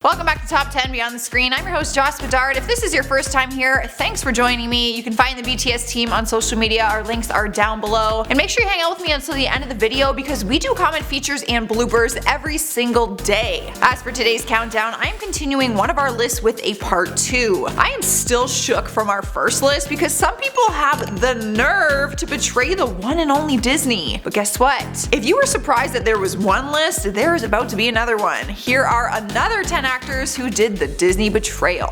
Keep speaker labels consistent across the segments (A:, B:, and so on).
A: Welcome back to Top 10 Beyond the Screen. I'm your host Joss Bedard. If this is your first time here, thanks for joining me. You can find the BTS team on social media. Our links are down below. And make sure you hang out with me until the end of the video because we do comment features and bloopers every single day. As for today's countdown, I am continuing one of our lists with a part 2. I am still shook from our first list because some people have the nerve to betray the one and only Disney. But guess what? If you were surprised that there was one list, there is about to be another one. Here are another 10 actors who did the Disney betrayal.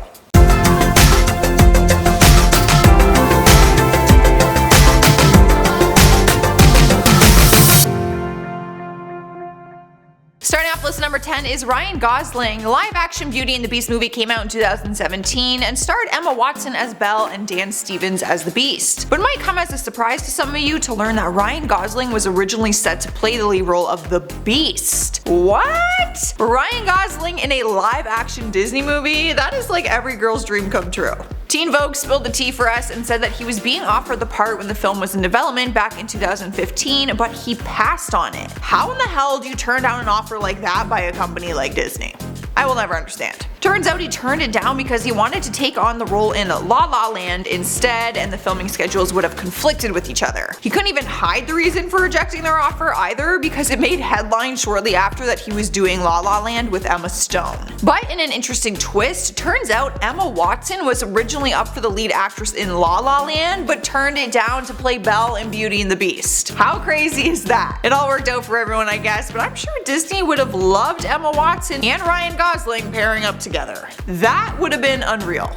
A: Starting off list number 10 is Ryan Gosling. The live-action Beauty and the Beast movie came out in 2017 and starred Emma Watson as Belle and Dan Stevens as the Beast. But it might come as a surprise to some of you to learn that Ryan Gosling was originally set to play the lead role of the Beast. What? Ryan Gosling in a live-action Disney movie? That is like every girl's dream come true. Teen Vogue spilled the tea for us and said that he was being offered the part when the film was in development back in 2015, but he passed on it. How in the hell do you turn down an offer like that by a company like Disney? I will never understand. Turns out he turned it down because he wanted to take on the role in La La Land instead, and the filming schedules would have conflicted with each other. He couldn't even hide the reason for rejecting their offer either because it made headlines shortly after that he was doing La La Land with Emma Stone. But in an interesting twist, turns out Emma Watson was originally up for the lead actress in La La Land but turned it down to play Belle in Beauty and the Beast. How crazy is that? It all worked out for everyone, I guess, but I'm sure Disney would have loved Emma Watson and Ryan Gosling pairing up together. That would have been unreal.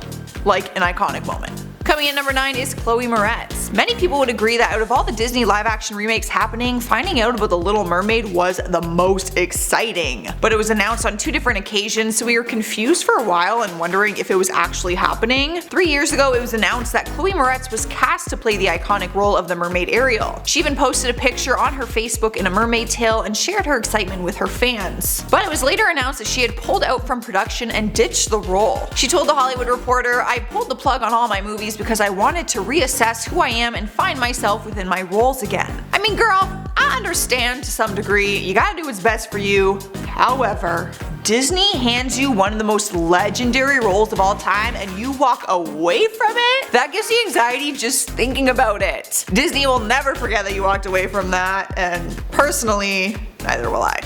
A: Like an iconic moment. Coming in number 9 is Chloe Moretz. Many people would agree that out of all the Disney live-action remakes happening, finding out about The Little Mermaid was the most exciting. But it was announced on 2 different occasions, so we were confused for a while and wondering if it was actually happening. 3 years ago, it was announced that Chloe Moretz was cast to play the iconic role of the mermaid Ariel. She even posted a picture on her Facebook in a mermaid tail and shared her excitement with her fans. But it was later announced that she had pulled out from production and ditched the role. She told The Hollywood Reporter, "I pulled the plug on all my movies because I wanted to reassess who I am and find myself within my roles again." I mean, girl, I understand to some degree, you gotta do what's best for you. However, Disney hands you one of the most legendary roles of all time and you walk away from it? That gives you anxiety just thinking about it. Disney will never forget that you walked away from that, and personally, neither will I.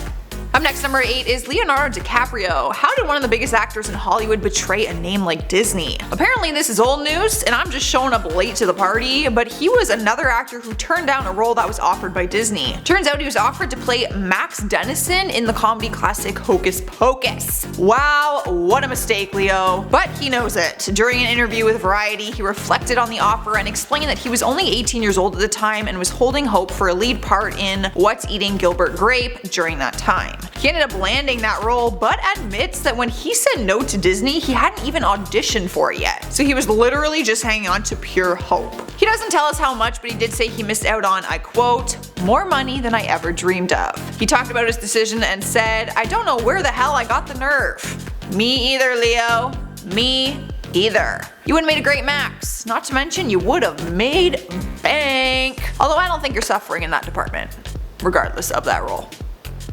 A: Up next, number 8 is Leonardo DiCaprio. How did one of the biggest actors in Hollywood betray a name like Disney? Apparently this is old news and I'm just showing up late to the party, but he was another actor who turned down a role that was offered by Disney. Turns out he was offered to play Max Dennison in the comedy classic Hocus Pocus. Wow, what a mistake, Leo. But he knows it. During an interview with Variety, he reflected on the offer and explained that he was only 18 years old at the time and was holding hope for a lead part in What's Eating Gilbert Grape during that time. He ended up landing that role, but admits that when he said no to Disney, he hadn't even auditioned for it yet. So he was literally just hanging on to pure hope. He doesn't tell us how much, but he did say he missed out on, I quote, "more money than I ever dreamed of." He talked about his decision and said, "I don't know where the hell I got the nerve." Me either, Leo. Me either. You would have made a great Max. Not to mention, you would have made bank. Although I don't think you're suffering in that department, regardless of that role.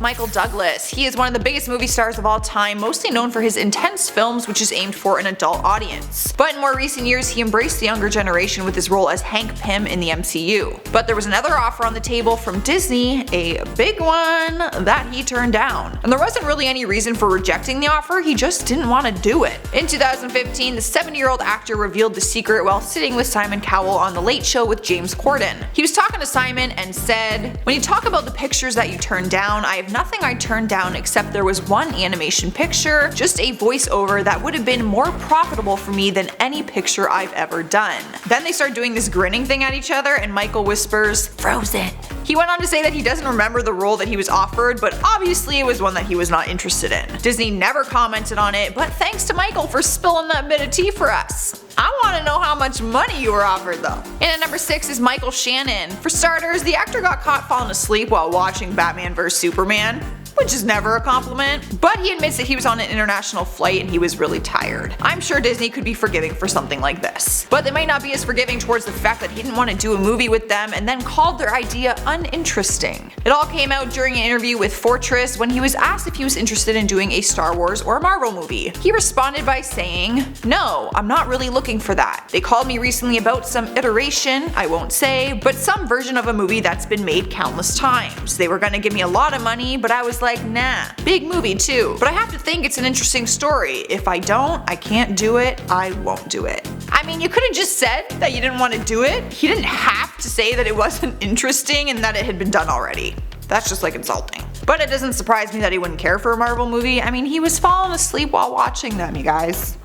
A: Michael Douglas. He is one of the biggest movie stars of all time, mostly known for his intense films which is aimed for an adult audience. But in more recent years he embraced the younger generation with his role as Hank Pym in the MCU. But there was another offer on the table from Disney, a big one, that he turned down. And there wasn't really any reason for rejecting the offer, he just didn't want to do it. In 2015, the 70-year-old actor revealed the secret while sitting with Simon Cowell on The Late Show with James Corden. He was talking to Simon and said, "When you talk about the pictures that you turned down, I have nothing I turned down except there was one animation picture, just a voiceover that would have been more profitable for me than any picture I've ever done." Then they start doing this grinning thing at each other and Michael whispers, "Frozen." He went on to say that he doesn't remember the role that he was offered, but obviously it was one that he was not interested in. Disney never commented on it, but thanks to Michael for spilling that bit of tea for us. I want to know how much money you were offered though. And at number 6 is Michael Shannon. For starters, the actor got caught falling asleep while watching Batman vs Superman. which is never a compliment. But he admits that he was on an international flight and he was really tired. I'm sure Disney could be forgiving for something like this, but they might not be as forgiving towards the fact that he didn't want to do a movie with them and then called their idea uninteresting. It all came out during an interview with Fortress when he was asked if he was interested in doing a Star Wars or a Marvel movie. He responded by saying, "No, I'm not really looking for that. They called me recently about some iteration, I won't say, but some version of a movie that's been made countless times. They were gonna give me a lot of money, but I was like, nah. Big movie too, but I have to think it's an interesting story. If I don't, I can't do it, I won't do it." I mean, you could have just said that you didn't want to do it. He didn't have to say that it wasn't interesting and that it had been done already. That's just like insulting. But it doesn't surprise me that he wouldn't care for a Marvel movie. I mean, he was falling asleep while watching them, you guys.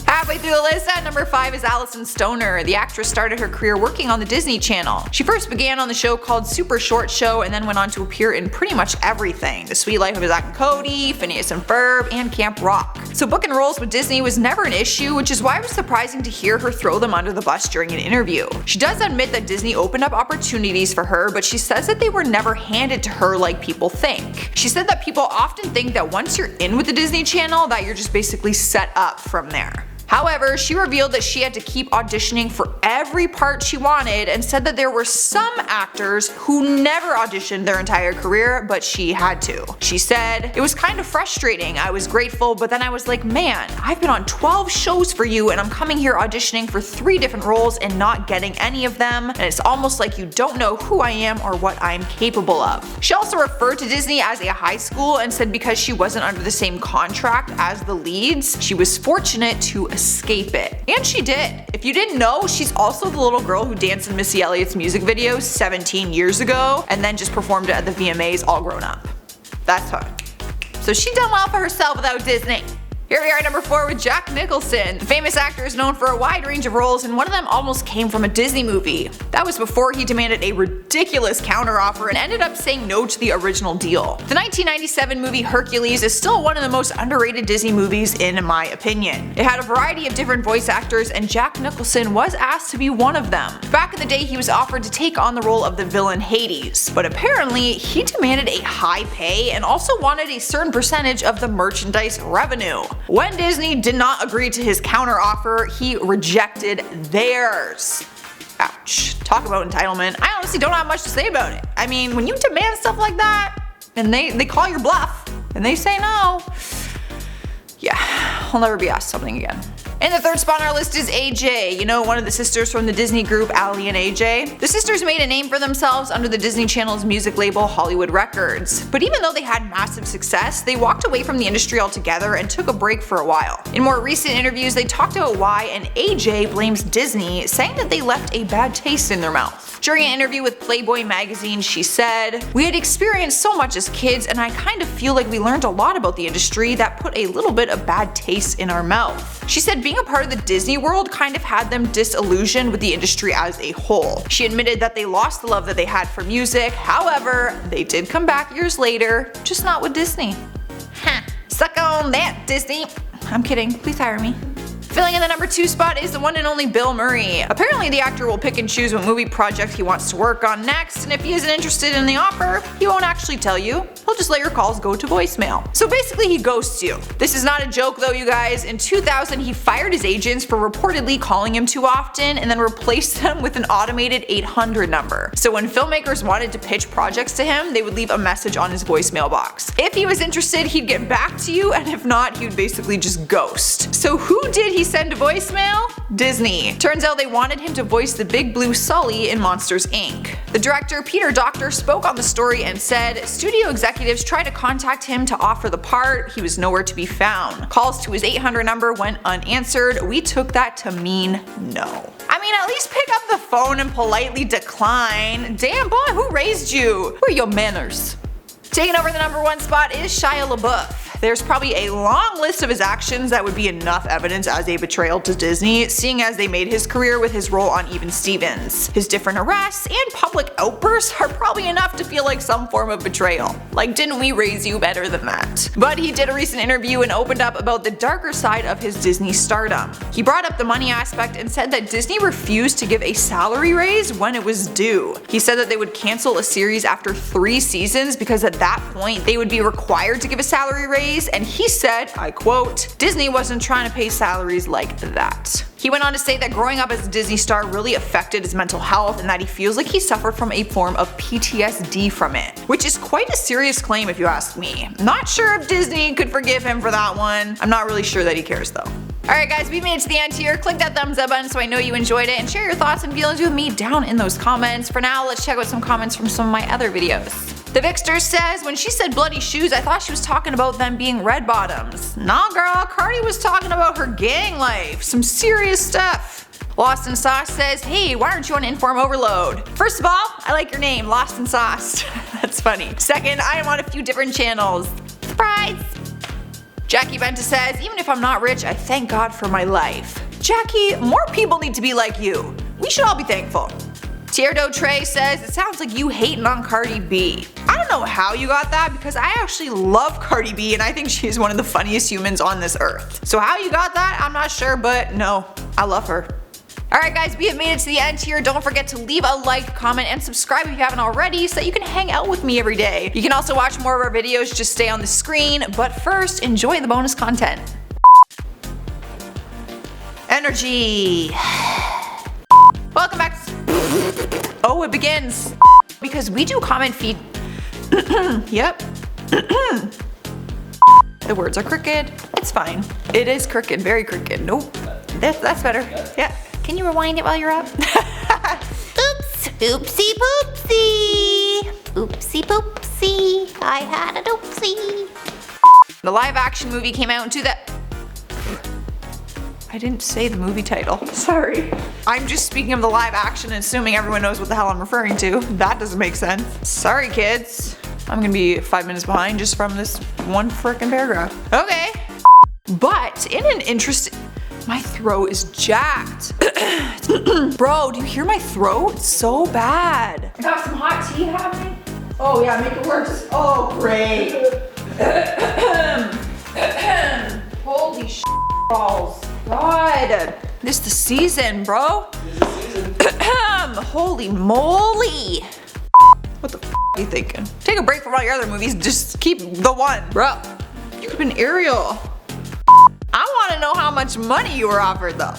A: Halfway through the list, at number 5 is Alyson Stoner. The actress started her career working on the Disney Channel. She first began on the show called Super Short Show and then went on to appear in pretty much everything. The Sweet Life of Zack and Cody, Phineas and Ferb, and Camp Rock. So booking roles with Disney was never an issue, which is why it was surprising to hear her throw them under the bus during an interview. She does admit that Disney opened up opportunities for her, but she says that they were never handed to her like people think. She said that people often think that once you're in with the Disney Channel that you're just basically set up from there. However, she revealed that she had to keep auditioning for every part she wanted and said that there were some actors who never auditioned their entire career, but she had to. She said, "It was kind of frustrating. I was grateful, but then I was like, man, I've been on 12 shows for you and I'm coming here auditioning for 3 different roles and not getting any of them, and it's almost like you don't know who I am or what I'm capable of." She also referred to Disney as a high school and said because she wasn't under the same contract as the leads, she was fortunate to escape it. And she did. If you didn't know, she's also the little girl who danced in Missy Elliott's music video 17 years ago and then just performed it at the VMAs all grown up. That's her. So she done well for herself without Disney. Here we are at number 4 with Jack Nicholson. The famous actor is known for a wide range of roles and one of them almost came from a Disney movie. That was before he demanded a ridiculous counteroffer and ended up saying no to the original deal. The 1997 movie Hercules is still one of the most underrated Disney movies in my opinion. It had a variety of different voice actors and Jack Nicholson was asked to be one of them. Back in the day he was offered to take on the role of the villain Hades, but apparently he demanded a high pay and also wanted a certain percentage of the merchandise revenue. When Disney did not agree to his counteroffer, he rejected theirs. Ouch. Talk about entitlement. I honestly don't have much to say about it. I mean, when you demand stuff like that, and they call your bluff, and they say no, yeah, I'll never be asked something again. In the 3rd spot on our list is AJ, you know, one of the sisters from the Disney group Aly and AJ. The sisters made a name for themselves under the Disney Channel's music label Hollywood Records. But even though they had massive success, they walked away from the industry altogether and took a break for a while. In more recent interviews, they talked about why, and AJ blames Disney, saying that they left a bad taste in their mouth. During an interview with Playboy magazine, she said, "We had experienced so much as kids and I kind of feel like we learned a lot about the industry that put a little bit of bad taste in our mouth." She said being a part of the Disney world kind of had them disillusioned with the industry as a whole. She admitted that they lost the love that they had for music, however, they did come back years later, just not with Disney. Huh. Suck on that, Disney. I'm kidding, please hire me. Filling in the number 2 spot is the one and only Bill Murray. Apparently the actor will pick and choose what movie project he wants to work on next, and if he isn't interested in the offer, he won't actually tell you. He'll just let your calls go to voicemail. So basically he ghosts you. This is not a joke though, you guys. In 2000 he fired his agents for reportedly calling him too often and then replaced them with an automated 800 number. So when filmmakers wanted to pitch projects to him, they would leave a message on his voicemail box. If he was interested, he'd get back to you, and if not, he would basically just ghost. So who did he send to voicemail? Disney. Turns out they wanted him to voice the Big Blue Sully in Monsters Inc. The director Peter Docter spoke on the story and said, "Studio executives tried to contact him to offer the part, he was nowhere to be found. Calls to his 800 number went unanswered, we took that to mean no." I mean, at least pick up the phone and politely decline. Damn boy, who raised you? Where are your manners? Taking over the number 1 spot is Shia LaBeouf. there's probably a long list of his actions that would be enough evidence as a betrayal to Disney, seeing as they made his career with his role on Even Stevens. His different arrests and public outbursts are probably enough to feel like some form of betrayal. Like, didn't we raise you better than that? But he did a recent interview and opened up about the darker side of his Disney stardom. He brought up the money aspect and said that Disney refused to give a salary raise when it was due. He said that they would cancel a series after 3 seasons because at that point they would be required to give a salary raise, and he said, I quote, "Disney wasn't trying to pay salaries like that." He went on to say that growing up as a Disney star really affected his mental health and that he feels like he suffered from a form of PTSD from it, which is quite a serious claim if you ask me. Not sure if Disney could forgive him for that one. I'm not really sure that he cares though. Alright guys, we made it to the end here. Click that thumbs up button so I know you enjoyed it, and share your thoughts and feelings with me down in those comments. For now, let's check out some comments from some of my other videos. The Vixter says, when she said bloody shoes, I thought she was talking about them being red bottoms. Nah girl, Cardi was talking about her gang life. Some serious stuff. Lost in Sauce says, hey, why aren't you on Inform Overload? First of all, I like your name, Lost in Sauce. That's funny. Second, I am on a few different channels. Surprise! Jackie Benta says, even if I'm not rich, I thank God for my life. Jackie, more people need to be like you. We should all be thankful. Tierdo Trey says, it sounds like you hating on Cardi B. I don't know how you got that because I actually love Cardi B and I think she's one of the funniest humans on this earth. So how you got that, I'm not sure, but no, I love her. Alright guys, we have made it to the end here. Don't forget to leave a like, comment, and subscribe if you haven't already so that you can hang out with me every day. You can also watch more of our videos, just stay on the screen, but first, enjoy the bonus content. Energy. Welcome back. Oh, it begins. Because we do comment feed. Yep. The words are crooked. It's fine. It is crooked, very crooked. Nope. That's better. Yeah. Can you rewind it while you're up?
B: Oops, oopsie poopsie. Oopsie poopsie. I had an oopsie.
A: The live action movie came out in I didn't say the movie title. Sorry. I'm just speaking of the live action and assuming everyone knows what the hell I'm referring to. That doesn't make sense. Sorry kids. I'm gonna be 5 minutes behind just from this one frickin' paragraph. Okay. But in an interesting... My throat is jacked. Bro, do you hear my throat? It's so bad. I got some hot tea happening. Oh yeah, make it worse. Oh great. Holy sh balls. God. This is the season, bro. This is the season. Holy moly. What the f are you thinking? Take a break from all your other movies, just keep the one. Bro, you could've been Ariel. I want to know how much money you were offered though.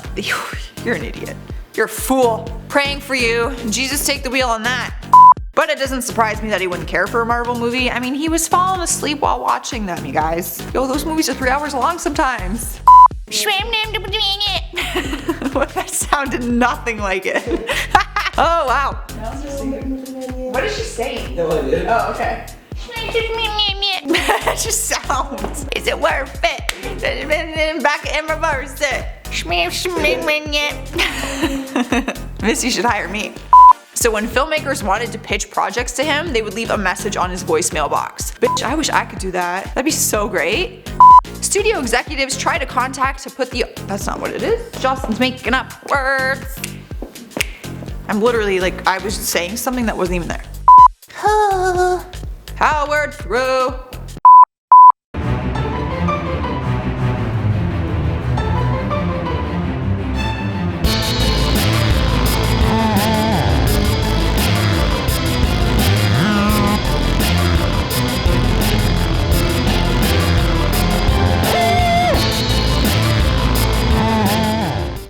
A: You're an idiot. You're a fool. Praying for you. Jesus take the wheel on that. But it doesn't surprise me that he wouldn't care for a Marvel movie. I mean, he was falling asleep while watching them, you guys. Yo, those movies are 3 hours long sometimes. What? That sounded nothing like it. Oh, wow. What is she saying? No idea. Oh, okay. It just sounds. Is it worth it? Back and reverse it. Miss, you should hire me. So when filmmakers wanted to pitch projects to him, they would leave a message on his voicemail box. Bitch, I wish I could do that. That'd be so great. Studio executives try to contact to put the... That's not what it is. Justin's making up words. I'm literally like, I was saying something that wasn't even there. Powered through.